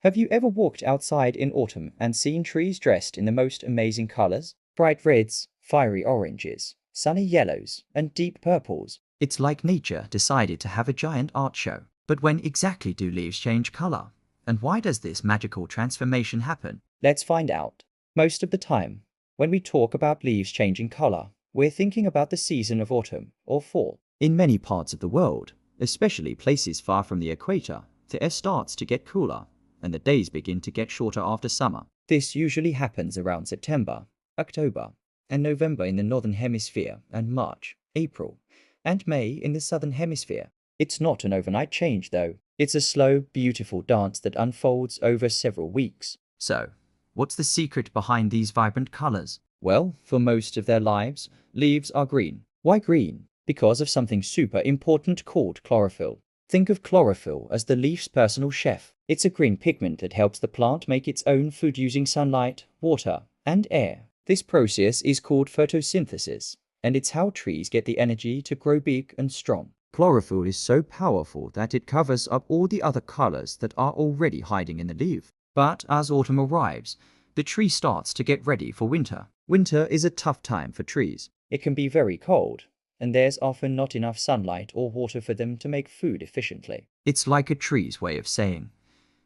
Have you ever walked outside in autumn and seen trees dressed in the most amazing colors? Bright reds, fiery oranges, sunny yellows, and deep purples. It's like nature decided to have a giant art show. But when exactly do leaves change color? And why does this magical transformation happen? Let's find out. Most of the time, when we talk about leaves changing color, we're thinking about the season of autumn or fall. In many parts of the world, especially places far from the equator, the air starts to get cooler and the days begin to get shorter after summer. This usually happens around September, October, and November in the northern hemisphere, and March, April, and May in the southern hemisphere. It's not an overnight change though. It's a slow, beautiful dance that unfolds over several weeks. So, what's the secret behind these vibrant colors? Well, for most of their lives, leaves are green. Why green? Because of something super important called chlorophyll. Think of chlorophyll as the leaf's personal chef. It's a green pigment that helps the plant make its own food using sunlight, water, and air. This process is called photosynthesis, and it's how trees get the energy to grow big and strong. Chlorophyll is so powerful that it covers up all the other colors that are already hiding in the leaf. But as autumn arrives, the tree starts to get ready for winter. Winter is a tough time for trees. It can be very cold, and there's often not enough sunlight or water for them to make food efficiently. It's like a tree's way of saying,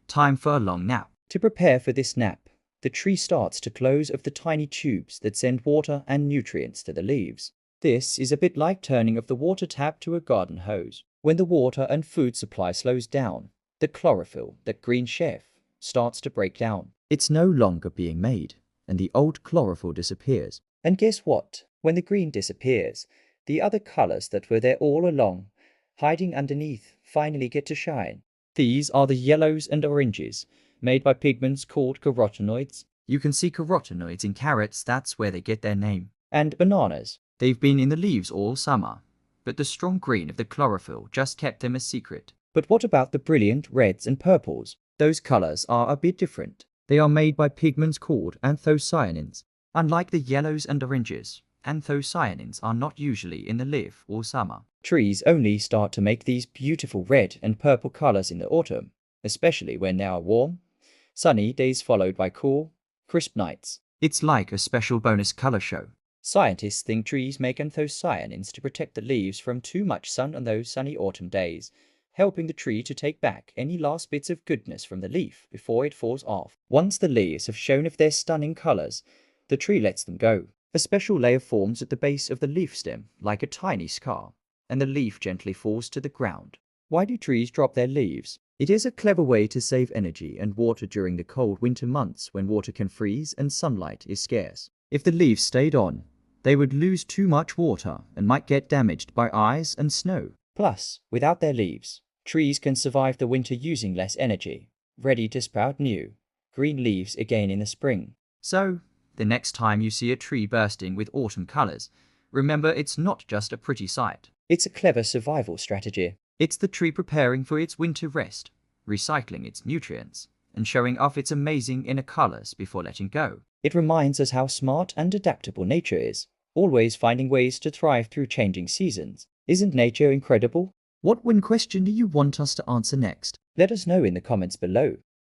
time for a long nap. To prepare for this nap, the tree starts to close off the tiny tubes that send water and nutrients to the leaves. This is a bit like turning off the water tap to a garden hose. When the water and food supply slows down, the chlorophyll, that green chef, starts to break down. It's no longer being made, and the old chlorophyll disappears. And guess what? When the green disappears, the other colors that were there all along, hiding underneath, finally get to shine. These are the yellows and oranges, made by pigments called carotenoids. You can see carotenoids in carrots, that's where they get their name. And bananas. They've been in the leaves all summer, but the strong green of the chlorophyll just kept them a secret. But what about the brilliant reds and purples? Those colors are a bit different. They are made by pigments called anthocyanins. Unlike the yellows and oranges, anthocyanins are not usually in the leaf all summer. Trees only start to make these beautiful red and purple colors in the autumn, especially when there are warm, sunny days followed by cool, crisp nights. It's like a special bonus color show. Scientists think trees make anthocyanins to protect the leaves from too much sun on those sunny autumn days, helping the tree to take back any last bits of goodness from the leaf before it falls off. Once the leaves have shown off their stunning colors, the tree lets them go. A special layer forms at the base of the leaf stem, like a tiny scar, and the leaf gently falls to the ground. Why do trees drop their leaves? It is a clever way to save energy and water during the cold winter months when water can freeze and sunlight is scarce. If the leaves stayed on, they would lose too much water and might get damaged by ice and snow. Plus, without their leaves, trees can survive the winter using less energy, ready to sprout new, green leaves again in the spring. So, the next time you see a tree bursting with autumn colors, remember it's not just a pretty sight. It's a clever survival strategy. It's the tree preparing for its winter rest, recycling its nutrients, and showing off its amazing inner colors before letting go. It reminds us how smart and adaptable nature is, always finding ways to thrive through changing seasons. Isn't nature incredible? What one question do you want us to answer next? Let us know in the comments below.